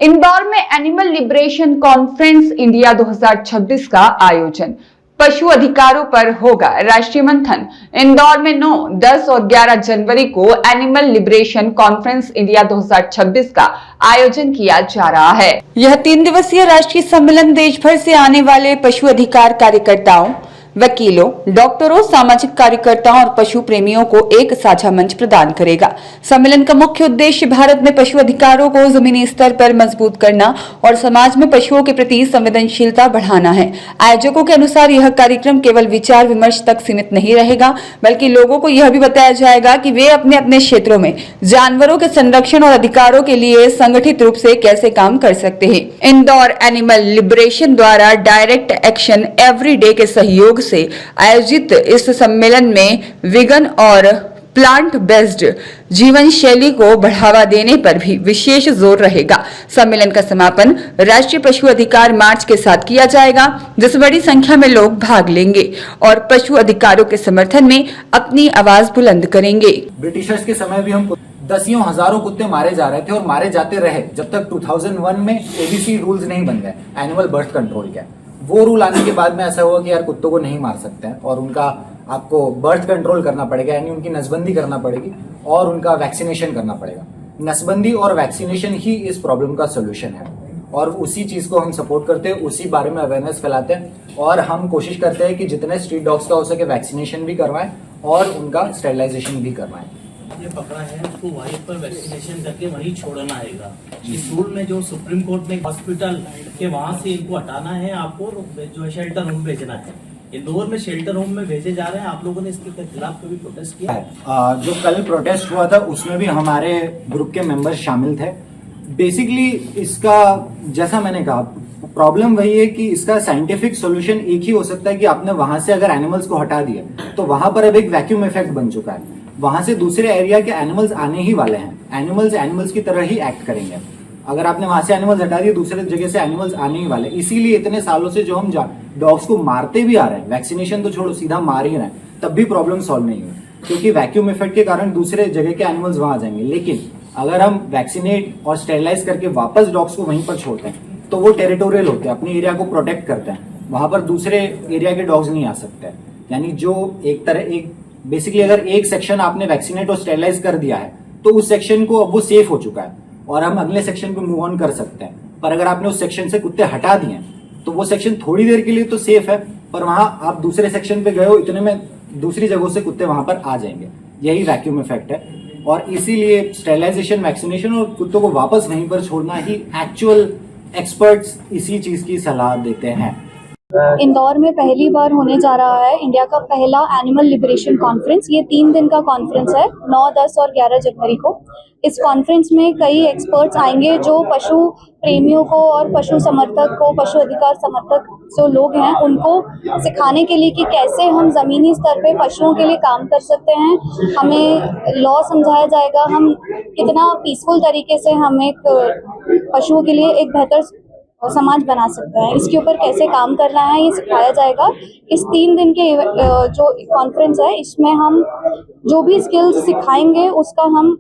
इंदौर में animal liberation conference India 2026 का आयोजन। पशु अधिकारों पर होगा राष्ट्रीय मंथन। इंदौर में 9, 10 और 11 जनवरी को एनिमल लिबरेशन कॉन्फ्रेंस इंडिया 2026 का आयोजन किया जा रहा है। यह 3 दिवसीय राष्ट्रीय सम्मेलन देश भर से आने वाले पशु अधिकार कार्यकर्ताओं, वकीलों, डॉक्टरों, सामाजिक कार्यकर्ताओं और पशु प्रेमियों को एक साझा मंच प्रदान करेगा। सम्मेलन का मुख्य उद्देश्य भारत में पशु अधिकारों को जमीनी स्तर पर मजबूत करना और समाज में पशुओं के प्रति संवेदनशीलता बढ़ाना है। आयोजकों के अनुसार यह कार्यक्रम केवल विचार विमर्श तक सीमित नहीं रहेगा, बल्कि लोगों को यह भी बताया जाएगा कि वे अपने अपने क्षेत्रों में जानवरों के संरक्षण और अधिकारों के लिए संगठित रूप से कैसे काम कर सकते हैं। इंदौर एनिमल लिबरेशन द्वारा डायरेक्ट एक्शन एवरी डे के सहयोग से आयोजित इस सम्मेलन में विगन और प्लांट बेस्ड जीवन शैली को बढ़ावा देने पर भी विशेष जोर रहेगा। सम्मेलन का समापन राष्ट्रीय पशु अधिकार मार्च के साथ किया जाएगा, जिस बड़ी संख्या में लोग भाग लेंगे और पशु अधिकारों के समर्थन में अपनी आवाज बुलंद करेंगे। ब्रिटिशर्स के समय भी हम दसियों हजारों कुत्ते मारे जा रहे थे और मारे जाते रहे जब तक 2001 में एबीसी रूल्स नहीं बन गए, एनिमल बर्थ कंट्रोल के। वो रूल आने के बाद में ऐसा हुआ कि यार कुत्तों को नहीं मार सकते हैं और उनका आपको बर्थ कंट्रोल करना पड़ेगा, यानी उनकी नसबंदी करना पड़ेगी और उनका वैक्सीनेशन करना पड़ेगा। नसबंदी और वैक्सीनेशन ही इस प्रॉब्लम का सोल्यूशन है और उसी चीज को हम सपोर्ट करते हैं, उसी बारे में अवेयरनेस फैलाते हैं और हम कोशिश करते हैं कि जितने स्ट्रीट डॉग्स का हो सके वैक्सीनेशन भी करवाएं और उनका स्टेरिलाइजेशन भी करवाएं। ये पकड़ा है उसको वहीं पर वैक्सीनेशन करके वहीं छोड़ना आएगा। इस रूल में जो सुप्रीम कोर्ट ने हॉस्पिटल के वहां से इनको हटाना है, आपको जो है शेल्टर होम भेजना है। इंदौर में शेल्टर होम में भेजे जा रहे हैं। आप लोगों ने इसके खिलाफ कभी प्रोटेस्ट किया है? जो कल प्रोटेस्ट हुआ था उसमें भी हमारे ग्रुप के मेंबर्स शामिल थे। बेसिकली इसका जैसा मैंने कहा, प्रॉब्लम वही है कि इसका साइंटिफिक सॉल्यूशन एक ही हो सकता है कि आपने वहां से अगर एनिमल्स को हटा दिया तो वहां पर अब एक वैक्यूम इफेक्ट बन चुका है। वहां से दूसरे एरिया के एनिमल्स आने ही वाले हैं। एनिमल्स की तरह ही एक्ट करेंगे। अगर आपने वहां से एनिमल्स हटा दिए, दूसरे जगह से एनिमल्स आने ही वाले। इसीलिए इतने सालों से जो हम डॉग्स को मारते भी आ रहे हैं, वैक्सीनेशन तो छोड़ो, सीधा मार ही रहे हैं, तब भी प्रॉब्लम सॉल्व नहीं हुई, क्योंकि वैक्यूम इफेक्ट के कारण दूसरे जगह के एनिमल्स वहां आ जाएंगे। लेकिन अगर हम वैक्सीनेट और स्टेरिलाइज करके वापस डॉग्स को वहीं पर छोड़ते हैं तो वो टेरिटोरियल होते हैं, अपने एरिया को प्रोटेक्ट करते हैं, वहां पर दूसरे एरिया के डॉग्स नहीं आ सकते। यानी जो एक बेसिकली अगर एक सेक्शन आपने वैक्सीनेट और स्टेरिलाइज कर दिया है तो उस सेक्शन को अब वो सेफ हो चुका है और हम अगले सेक्शन को मूव ऑन कर सकते हैं। पर अगर आपने उस सेक्शन से कुत्ते हटा दिए तो वो सेक्शन थोड़ी देर के लिए तो सेफ है, पर वहां आप दूसरे सेक्शन पे गए हो, इतने में दूसरी जगहों से कुत्ते वहां पर आ जाएंगे। यही वैक्यूम इफेक्ट है और इसीलिए स्टेरिलाइजेशन, वैक्सीनेशन और कुत्तों को वापस वहीं पर छोड़ना ही एक्चुअल एक्सपर्ट्स इसी चीज की सलाह देते हैं। इंदौर में पहली बार होने जा रहा है इंडिया का पहला एनिमल लिबरेशन कॉन्फ्रेंस। ये 3 दिन का कॉन्फ्रेंस है, 9, 10 और 11 जनवरी को। इस कॉन्फ्रेंस में कई एक्सपर्ट्स आएंगे जो पशु प्रेमियों को और पशु समर्थक को, पशु अधिकार समर्थक जो लोग हैं, उनको सिखाने के लिए कि कैसे हम ज़मीनी स्तर पे पशुओं के लिए काम कर सकते हैं। हमें लॉ समझाया जाएगा, हम कितना पीसफुल तरीके से हम एक पशुओं के लिए एक बेहतर समाज बना सकते हैं, इसके ऊपर कैसे काम करना है ये सिखाया जाएगा। इस 3 दिन के जो कॉन्फ्रेंस है, इसमें हम जो भी स्किल्स सिखाएंगे उसका हम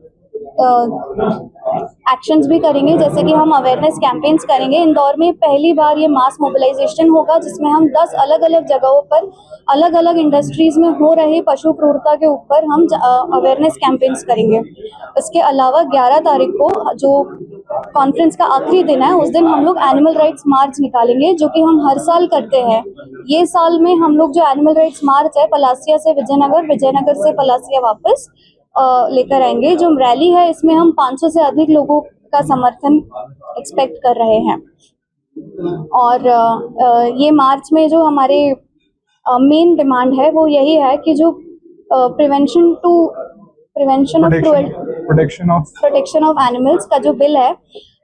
एक्शंस भी करेंगे, जैसे कि हम अवेयरनेस कैंपेन्स करेंगे। इंदौर में पहली बार ये मास मोबिलाइजेशन होगा जिसमें हम 10 अलग अलग जगहों पर अलग अलग इंडस्ट्रीज में हो रहे पशु क्रूरता के ऊपर हम अवेयरनेस कैंपेन्स करेंगे। इसके अलावा 11 तारीख को जो कॉन्फ्रेंस का आखिरी दिन है, उस दिन हम लोग एनिमल राइट्स मार्च निकालेंगे, जो कि हम हर साल करते हैं। ये साल में हम लोग जो एनिमल राइट्स मार्च है, पलासिया से विजयनगर, विजयनगर से पलासिया वापस लेकर आएंगे। जो रैली है इसमें हम 500 से अधिक लोगों का समर्थन एक्सपेक्ट कर रहे हैं। और ये मार्च में जो हमारे मेन डिमांड है वो यही है कि जो प्रिवेंशन ऑफ एनिमल्स का जो बिल है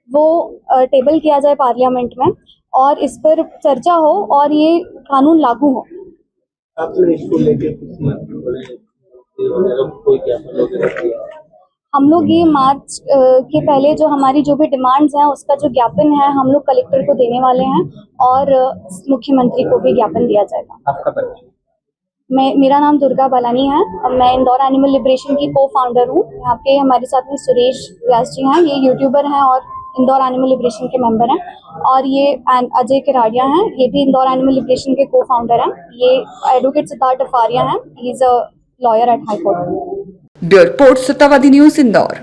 वो टेबल किया जाए पार्लियामेंट में और इस पर चर्चा हो और ये कानून लागू हो। हम लोग ये मार्च के पहले जो हमारी जो भी डिमांड्स हैं उसका जो ज्ञापन है हम लोग कलेक्टर को देने वाले हैं और मुख्यमंत्री को भी ज्ञापन दिया जाएगा। आपका परिचय? मेरा नाम दुर्गा बालानी है। मैं इंदौर एनिमल लिबरेशन की को फाउंडर हूँ। यहाँ पे हमारे साथ में सुरेश व्यास जी हैं, ये यूट्यूबर हैं और इंदौर एनिमल लिबरेशन के मेंबर हैं, और ये अजय किराड़िया हैं, ये भी इंदौर एनिमल लिबरेशन के को फाउंडर हैं। ये एडवोकेट सिद्धार्थ अफारिया हैं, he is a lawyer at high court. Bureau report, Sattavadi news, Indore.